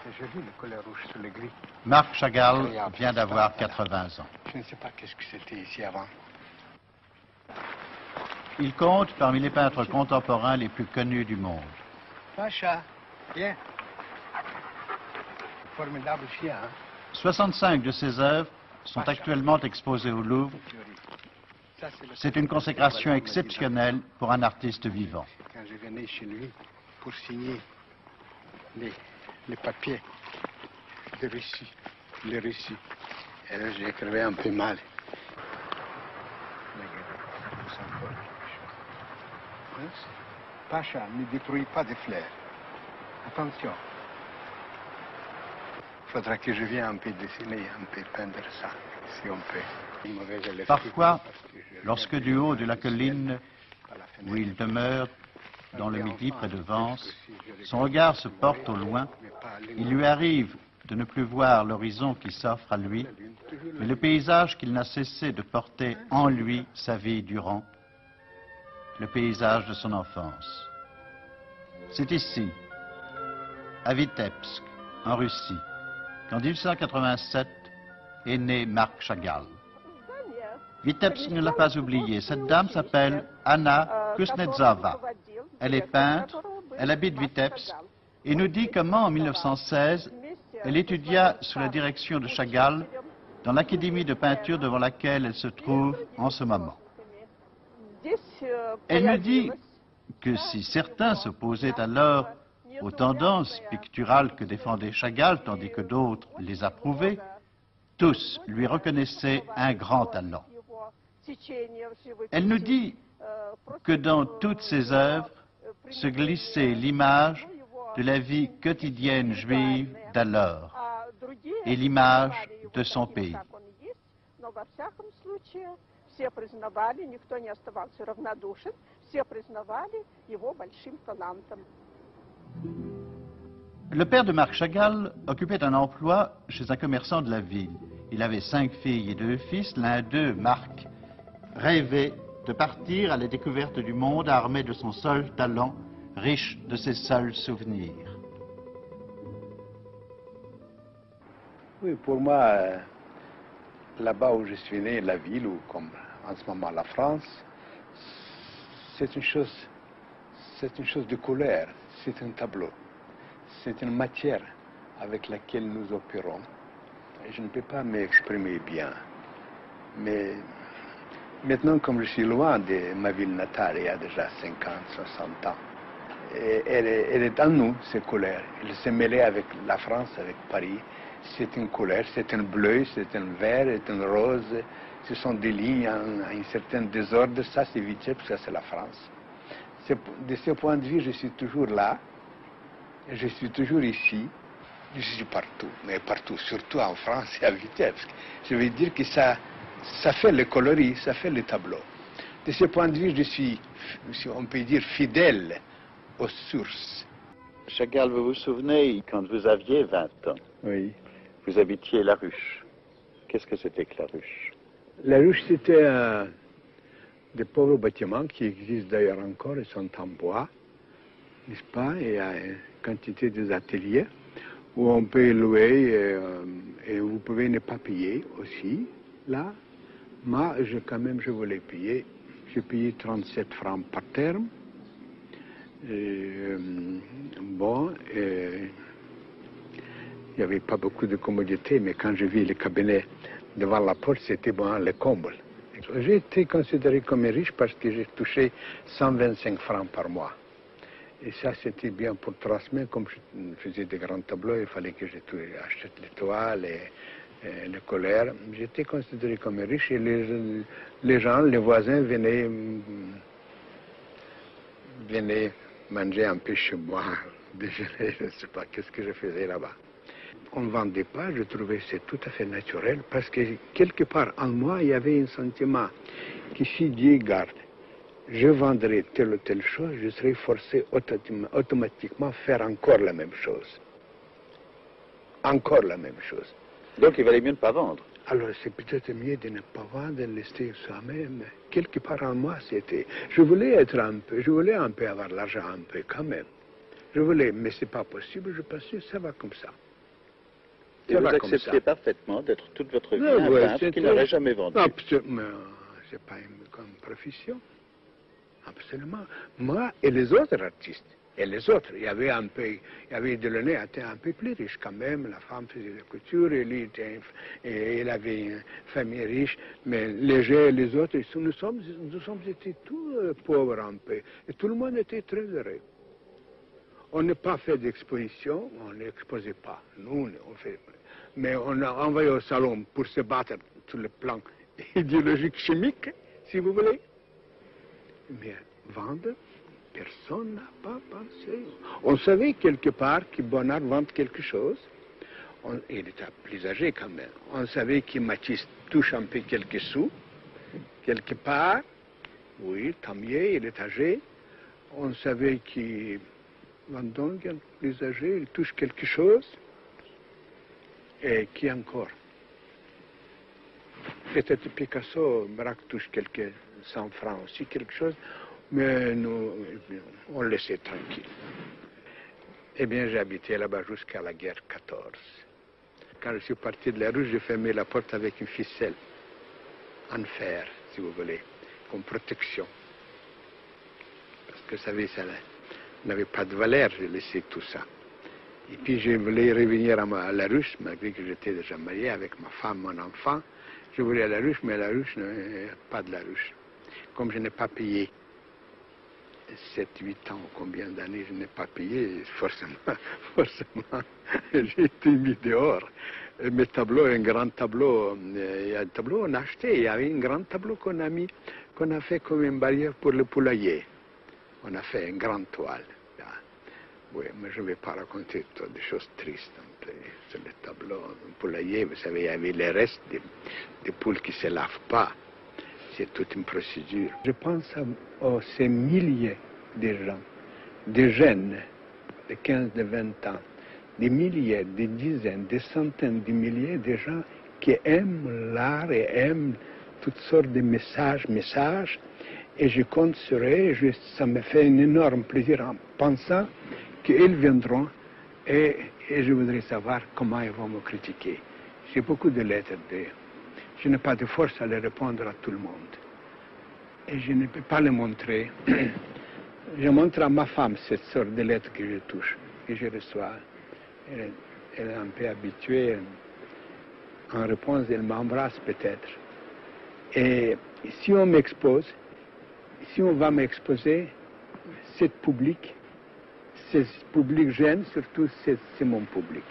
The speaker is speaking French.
C'est joli le collet rouge sur le gris. Marc Chagall vient d'avoir 80 ans. Je ne sais pas qu'est-ce que c'était ici avant. Il compte parmi les peintres contemporains les plus connus du monde. Pacha, viens. Formidable chien, hein? 65 de ses œuvres sont actuellement exposées au Louvre. C'est une consécration exceptionnelle pour un artiste vivant. Quand je venais chez lui pour signer les papiers de Russie, les Russies. Et là, j'écrivais un peu mal. Pacha, ne détruis pas des fleurs. Attention. Il faudra que je vienne un peu dessiner, un peu peindre ça, si on peut. Parfois, lorsque du haut de la colline où il demeure, dans le midi près de Vence, son regard se porte au loin, il lui arrive de ne plus voir l'horizon qui s'offre à lui, mais le paysage qu'il n'a cessé de porter en lui sa vie durant, le paysage de son enfance. C'est ici, à Vitebsk, en Russie, qu'en 1887 est né Marc Chagall. Vitebsk ne l'a pas oublié. Cette dame s'appelle Anna Kuznetsova. Elle est peintre, elle habite Vitebsk et nous dit comment en 1916, elle étudia sous la direction de Chagall dans l'académie de peinture devant laquelle elle se trouve en ce moment. Elle nous dit que si certains s'opposaient alors aux tendances picturales que défendait Chagall, tandis que d'autres les approuvaient, tous lui reconnaissaient un grand talent. Elle nous dit que dans toutes ses œuvres se glissait l'image de la vie quotidienne juive d'alors et l'image de son pays. Le père de Marc Chagall occupait un emploi chez un commerçant de la ville. Il avait 5 filles et 2 fils. L'un d'eux, Marc, rêvait de partir à la découverte du monde armé de son seul talent, riche de ses seuls souvenirs. Oui, pour moi, là-bas où je suis né, la ville, ou comme en ce moment la France, c'est une chose de couleur, c'est un tableau, c'est une matière avec laquelle nous opérons. Et je ne peux pas m'exprimer bien, mais maintenant, comme je suis loin de ma ville natale, il y a déjà 50, 60 ans, elle est en nous, ces couleurs. Elle s'est mêlée avec la France, avec Paris. C'est une couleur, c'est un bleu, c'est un vert, c'est un rose. Ce sont des lignes en un certain désordre. Ça, c'est Vitebsk, ça, c'est la France. De ce point de vue, je suis toujours là. Je suis toujours ici. Je suis partout, mais partout, surtout en France et à Vitebsk. Je veux dire que ça fait le coloris, ça fait le tableau. De ce point de vue, je suis, on peut dire, fidèle aux sources. Chagall, vous vous souvenez, quand vous aviez 20 ans, Oui. vous habitiez La Ruche. Qu'est-ce que c'était que La Ruche? La Ruche, c'était des pauvres bâtiments qui existent d'ailleurs encore, ils sont en bois, n'est-ce pas? Et il y a une quantité d'ateliers où on peut louer et vous pouvez ne pas payer aussi, là. Moi, quand même, je voulais payer. J'ai payé 37 francs par terme. Il n'y avait pas beaucoup de commodités, mais quand j'ai vu les cabinets devant la porte, c'était bon, le comble. J'ai été considéré comme riche parce que j'ai touché 125 francs par mois. Et ça, c'était bien pour 3 semaines. Comme je faisais des grands tableaux, il fallait que j'achète les toiles et les colères. J'étais considéré comme riche et les gens, les voisins venaient manger un peu chez moi, déjeuner, je ne sais pas qu'est-ce que je faisais là-bas. On ne vendait pas, je trouvais que c'est tout à fait naturel parce que quelque part en moi, il y avait un sentiment que si Dieu garde, je vendrais telle ou telle chose, je serais forcé automatiquement à faire encore la même chose. Encore la même chose. Donc il valait mieux ne pas vendre. Alors c'est peut-être mieux de ne pas vendre, de rester soi-même. Quelque part en moi, c'était... Je voulais avoir l'argent un peu quand même. Je voulais, mais c'est pas possible, je pensais que ça va comme ça. Et vous acceptez parfaitement d'être toute votre vie un peintre qui n'aurait jamais vendu. Absolument. C'est pas comme profession. Absolument. Moi et les autres artistes. Et les autres, il y avait Delaunay était un peu plus riche quand même, la femme faisait la couture, et lui il avait une famille riche, mais les autres, nous sommes été tous pauvres un peu, et tout le monde était très heureux. On n'a pas fait d'exposition, on n'exposait pas, nous on fait, mais on a envoyé au salon pour se battre sur le plan idéologique chimique, si vous voulez, mais vendre. Personne n'a pas pensé. On savait quelque part que Bonnard vend quelque chose. Il était plus âgé quand même. On savait que Matisse touche un peu quelques sous. Quelque part. Oui, tant mieux, il est âgé. On savait que Van Dongen est plus âgé, il touche quelque chose. Et qui encore? Peut-être Picasso, Braque touche quelques 100 francs aussi, quelque chose. Mais nous, on laissait tranquille. Eh bien, j'ai habité là-bas jusqu'à la guerre 14. Quand je suis parti de la rue, j'ai fermé la porte avec une ficelle en fer, si vous voulez, comme protection. Parce que, vous savez, ça n'avait pas de valeur, j'ai laissé tout ça. Et puis, je voulais revenir à la ruche, malgré que j'étais déjà marié avec ma femme, mon enfant. Je voulais à la ruche, mais la ruche, pas de la ruche. Comme je n'ai pas payé 7, 8 ans, combien d'années je n'ai pas payé, forcément, j'ai été mis dehors. Et mes tableaux, un grand tableau, il y a un tableau qu'on a acheté, il y avait un grand tableau qu'on a fait comme une barrière pour le poulailler. On a fait une grande toile. Oui, mais je ne vais pas raconter des choses tristes sur le tableau. Le poulailler, vous savez, il y avait les restes des poules qui ne se lavent pas. C'est toute une procédure. Je pense à ces milliers de gens, de jeunes de 15, de 20 ans, des milliers, des dizaines, des centaines de milliers de gens qui aiment l'art et aiment toutes sortes de messages, et je compte sur eux, ça me fait un énorme plaisir en pensant qu'ils viendront et je voudrais savoir comment ils vont me critiquer. J'ai beaucoup de lettres d'eux. Je n'ai pas de force à les répondre à tout le monde. Et je ne peux pas les montrer. Je montre à ma femme cette sorte de lettres que je touche, que je reçois. Elle est un peu habituée. En réponse, elle m'embrasse peut-être. Et si on m'expose, si on va m'exposer, ce public jeune, surtout, c'est mon public.